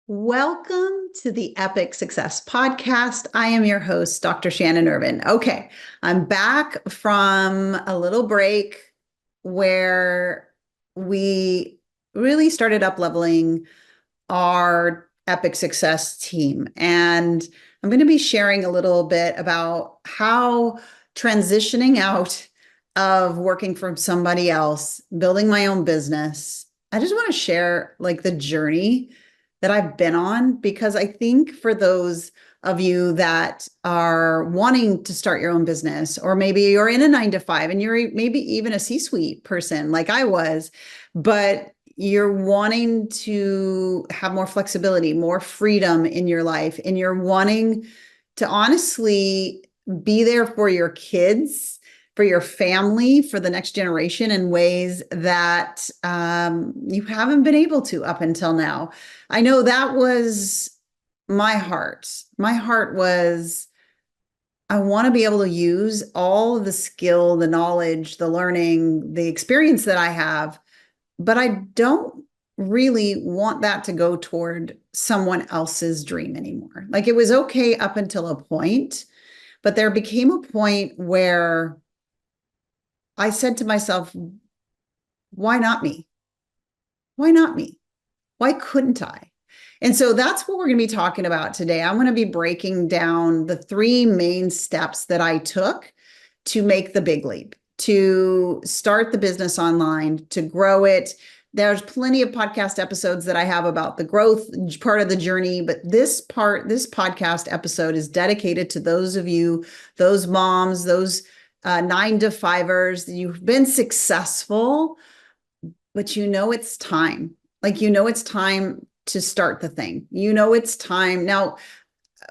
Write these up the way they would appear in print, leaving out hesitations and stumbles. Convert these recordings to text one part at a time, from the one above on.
Welcome to the Epic Success Podcast. I am your host, Dr. Shannon Irvin. Okay, I'm back from a little break where we really started up leveling our Epic Success team. And I'm going to be sharing a little bit about how transitioning out of working for somebody else, building my own business. I just want to share like the journey that I've been on, because I think for those of you that are wanting to start your own business, or maybe you're in a 9 to 5 and you're maybe even a C-suite person like I was, but you're wanting to have more flexibility, more freedom in your life, and you're wanting to honestly be there for your kids, for your family, for the next generation in ways that you haven't been able to up until now. I know that was my heart. My heart was, I want to be able to use all of the skill, the knowledge, the learning, the experience that I have, but I don't really want that to go toward someone else's dream anymore. Like it was okay up until a point, but there became a point where I said to myself, why not me? Why not me? Why couldn't I? And so that's what we're going to be talking about today. I'm going to be breaking down the three main steps that I took to make the big leap, to start the business online, to grow it. There's plenty of podcast episodes that I have about the growth part of the journey, but this podcast episode is dedicated to those of you, those moms, those 9 to 5ers. You've been successful, but you know it's time. Like, you know, it's time to start the thing. You know, it's time. Now,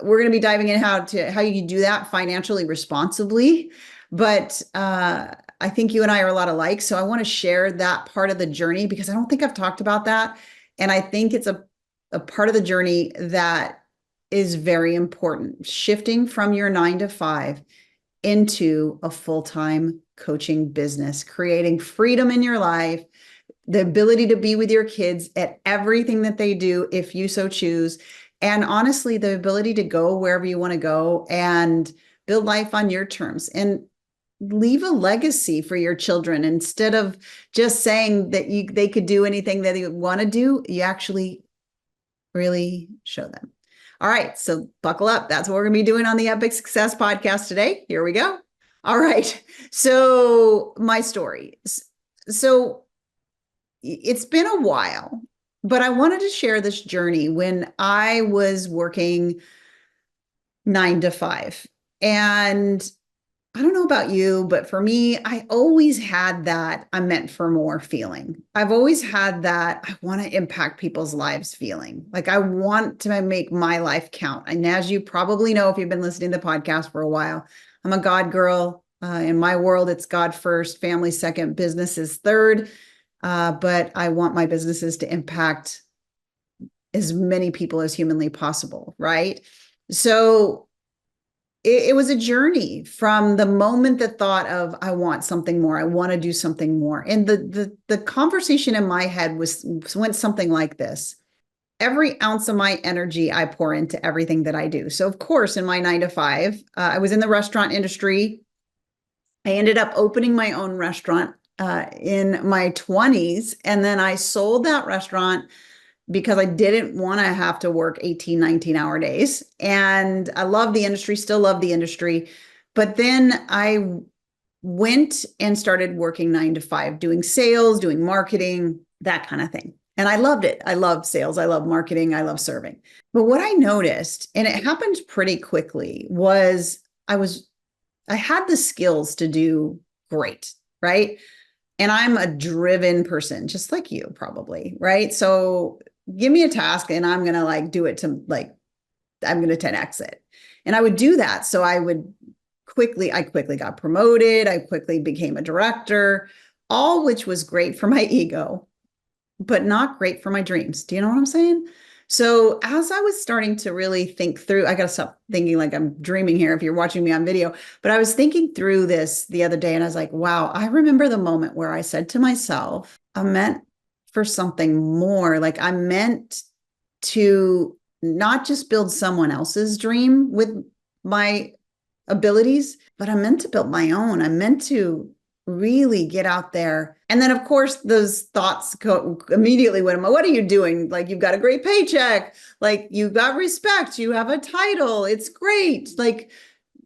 we're going to be diving in how you do that financially responsibly. But I think you and I are a lot alike. So I want to share that part of the journey because I don't think I've talked about that. And I think it's a part of the journey that is very important. Shifting from your 9 to 5 into a full-time coaching business, creating freedom in your life, the ability to be with your kids at everything that they do, if you so choose. And honestly, the ability to go wherever you want to go and build life on your terms and leave a legacy for your children. Instead of just saying that they could do anything that they want to do, you actually really show them. All right, so buckle up. That's what we're going to be doing on the Epic Success Podcast today. Here we go. All right, so my story. So it's been a while, but I wanted to share this journey when I was working 9 to 5. And I don't know about you, but for me, I always had that I'm meant for more feeling. I've always had that I want to impact people's lives feeling. Like I want to make my life count. And as you probably know, if you've been listening to the podcast for a while, I'm a God girl. In my world, it's God first, family second, business is third. But I want my businesses to impact as many people as humanly possible, right? So it was a journey from the moment the thought of I want something more, I want to do something more. And the conversation in my head went something like this. Every ounce of my energy I pour into everything that I do. So of course, in my 9 to 5, I was in the restaurant industry. I ended up opening my own restaurant in my 20s. And then I sold that restaurant because I didn't want to have to work 18, 19-hour days. And I love the industry, still love the industry. But then I went and started working 9 to 5, doing sales, doing marketing, that kind of thing. And I loved it. I love sales. I love marketing. I love serving. But what I noticed, and it happened pretty quickly, was I had the skills to do great, right? And I'm a driven person, just like you probably, right? So give me a task and I'm going to like do it to like, I'm going to 10x it. And I would do that. So I quickly got promoted. I quickly became a director, all which was great for my ego, but not great for my dreams. Do you know what I'm saying? So as I was starting to really think through, I got to stop thinking like I'm dreaming here if you're watching me on video, but I was thinking through this the other day and I was like, wow, I remember the moment where I said to myself, I'm meant for something more. Like I'm meant to not just build someone else's dream with my abilities, but I'm meant to build my own. I'm meant to really get out there. And then, of course, those thoughts go immediately when what are you doing? Like, you've got a great paycheck, like, you've got respect, you have a title, it's great. Like,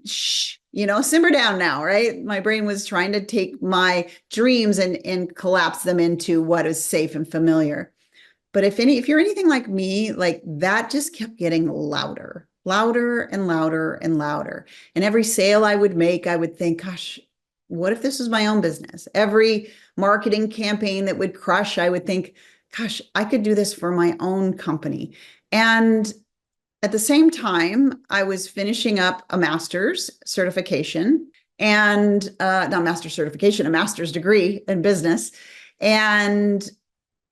shh, simmer down now, right? My brain was trying to take my dreams and collapse them into what is safe and familiar. But if you're anything like me, like, that just kept getting louder, louder and louder and louder. And every sale I would make, I would think, gosh, what if this was my own business? Every marketing campaign that would crush, I would think, gosh, I could do this for my own company. And at the same time, I was finishing up a master's certification and not master's certification, a master's degree in business. And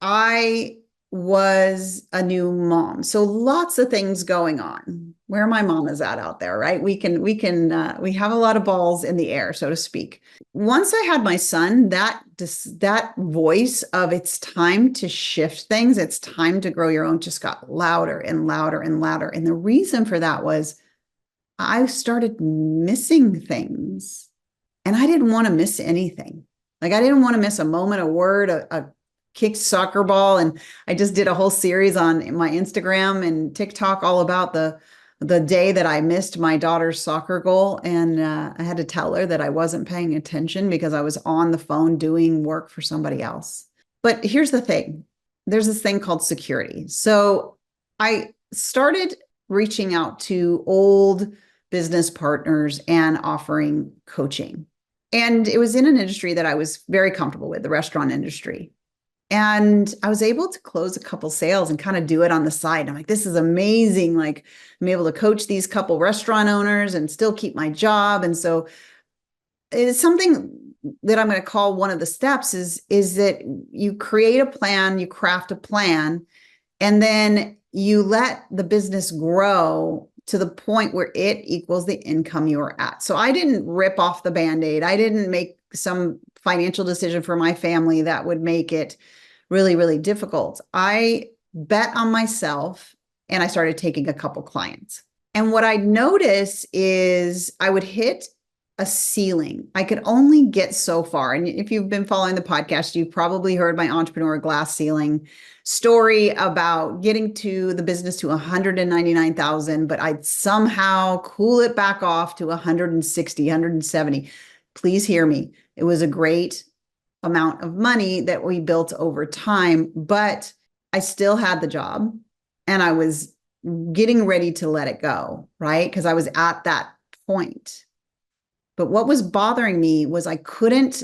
I was a new mom. So lots of things going on. Where my mom is at out there, right? We have a lot of balls in the air, so to speak. Once I had my son, that voice of it's time to shift things, it's time to grow your own, just got louder and louder and louder. And the reason for that was I started missing things, and I didn't want to miss anything. Like, I didn't want to miss a moment, a word, a kicked soccer ball. And I just did a whole series on my Instagram and TikTok all about the day that I missed my daughter's soccer goal. And I had to tell her that I wasn't paying attention because I was on the phone doing work for somebody else. But here's the thing. There's this thing called security. So I started reaching out to old business partners and offering coaching. And it was in an industry that I was very comfortable with, the restaurant industry. And I was able to close a couple sales and kind of do it on the side. I'm like, this is amazing. Like, I'm able to coach these couple restaurant owners and still keep my job. And so it's something that I'm going to call one of the steps is that you create a plan, you craft a plan, and then you let the business grow to the point where it equals the income you are at. So I didn't rip off the Band-Aid. I didn't make some financial decision for my family that would make it really, really difficult. I bet on myself and I started taking a couple clients. And what I noticed is I would hit a ceiling. I could only get so far. And if you've been following the podcast, you've probably heard my entrepreneur glass ceiling story about getting to the business to 199,000, but I'd somehow cool it back off to 160, 170. Please hear me. It was a great amount of money that we built over time, but I still had the job and I was getting ready to let it go, right? Because I was at that point. But what was bothering me was I couldn't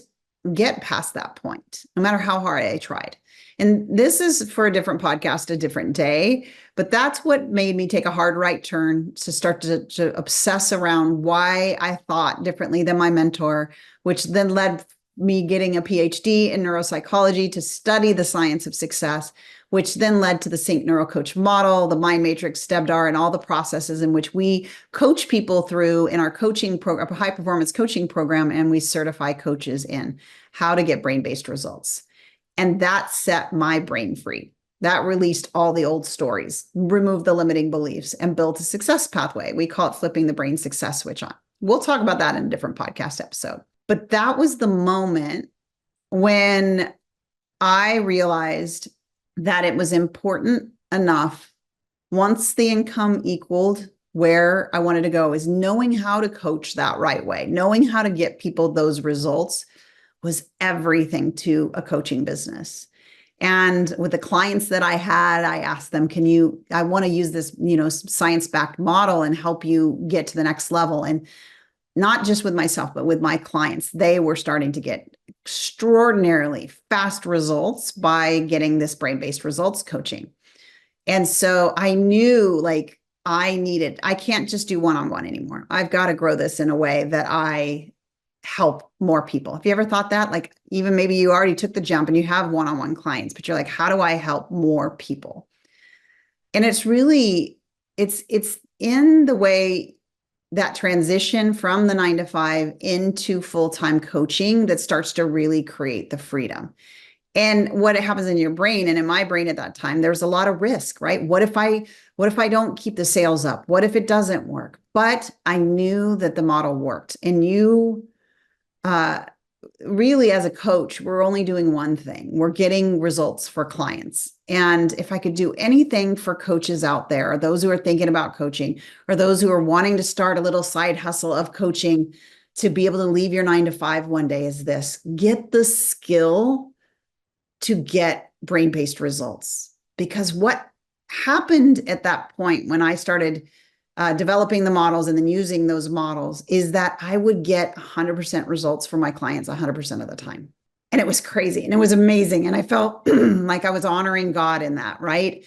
get past that point, no matter how hard I tried. And this is for a different podcast, a different day, but that's what made me take a hard right turn to start to obsess around why I thought differently than my mentor, which then led me getting a PhD in neuropsychology to study the science of success, which then led to the Sync NeuroCoach model, the Mind Matrix, STEBDAR, and all the processes in which we coach people through in our coaching program, high performance coaching program, and we certify coaches in how to get brain-based results. And that set my brain free. That released all the old stories, removed the limiting beliefs, and built a success pathway. We call it flipping the brain success switch on. We'll talk about that in a different podcast episode. But that was the moment when I realized that it was important enough, once the income equaled where I wanted to go, is knowing how to coach that right way, knowing how to get people those results was everything to a coaching business. And with the clients that I had, I asked them, I want to use this, science-backed model and help you get to the next level. And not just with myself, but with my clients, they were starting to get extraordinarily fast results by getting this brain-based results coaching. And so I knew I can't just do one-on-one anymore. I've got to grow this in a way that I help more people. Have you ever thought that? Like, even maybe you already took the jump and you have one-on-one clients, but you're like, how do I help more people? And it's really, it's in the way that transition from the 9 to 5 into full-time coaching that starts to really create the freedom. And what happens in your brain and in my brain at that time, there's a lot of risk, right? What if I don't keep the sales up? What if it doesn't work? But I knew that the model worked. And you uh, really, as a coach, we're only doing one thing. We're getting results for clients. And if I could do anything for coaches out there, or those who are thinking about coaching, or those who are wanting to start a little side hustle of coaching to be able to leave your 9 to 5 one day, is this: get the skill to get brain-based results. Because what happened at that point when I started developing the models and then using those models is that I would get 100% results for my clients 100% of the time. And it was crazy and it was amazing. And I felt like I was honoring God in that, right?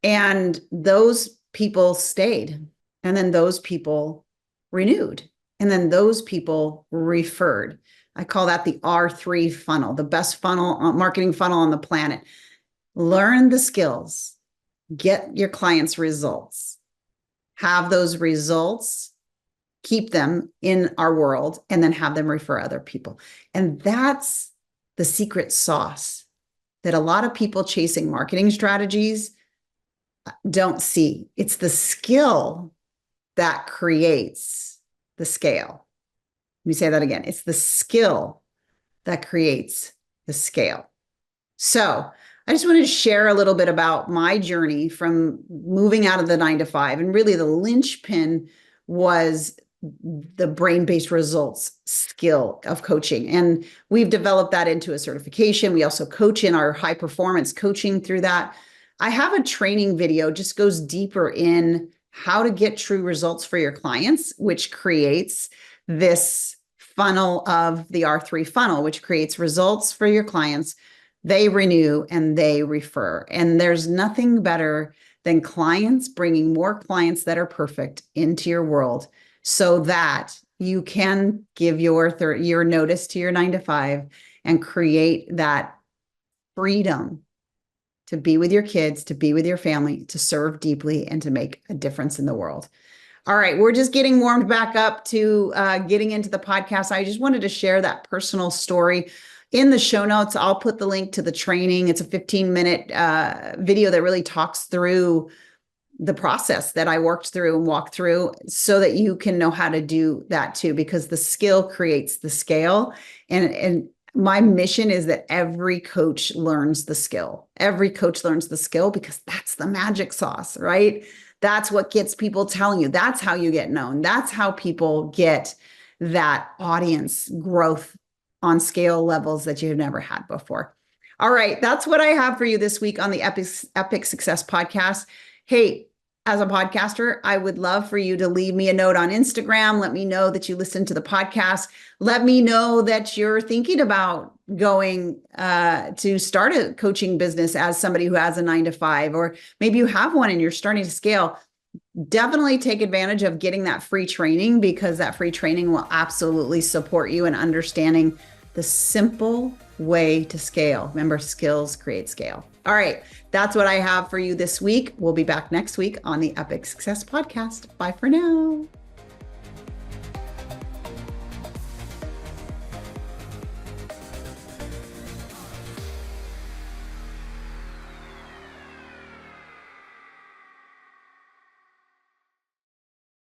And those people stayed. And then those people renewed. And then those people referred. I call that the R3 funnel, the best funnel, marketing funnel on the planet. Learn the skills, get your clients results, have those results, keep them in our world, and then have them refer other people. And that's the secret sauce that a lot of people chasing marketing strategies don't see. It's the skill that creates the scale. Let me say that again. It's the skill that creates the scale. So I just wanted to share a little bit about my journey from moving out of the 9 to 5. And really the linchpin was the brain-based results skill of coaching. And we've developed that into a certification. We also coach in our high performance coaching through that. I have a training video, just goes deeper in how to get true results for your clients, which creates this funnel of the R3 funnel, which creates results for your clients. They renew and they refer. And there's nothing better than clients bringing more clients that are perfect into your world so that you can give your notice to your 9 to 5 and create that freedom to be with your kids, to be with your family, to serve deeply, and to make a difference in the world. All right, we're just getting warmed back up to getting into the podcast. I just wanted to share that personal story. In the show notes, I'll put the link to the training. It's a 15-minute video that really talks through the process that I worked through and walked through so that you can know how to do that too, because the skill creates the scale. And my mission is that every coach learns the skill. Every coach learns the skill because that's the magic sauce, right? That's what gets people telling you. That's how you get known. That's how people get that audience growth on scale levels that you've never had before. All right, that's what I have for you this week on the Epic Success Podcast. Hey, as a podcaster, I would love for you to leave me a note on Instagram. Let me know that you listen to the podcast. Let me know that you're thinking about going to start a coaching business as somebody who has a 9 to 5, or maybe you have one and you're starting to scale. Definitely take advantage of getting that free training, because that free training will absolutely support you in understanding the simple way to scale. Remember, skills create scale. All right, that's what I have for you this week. We'll be back next week on the Epic Success Podcast. Bye for now.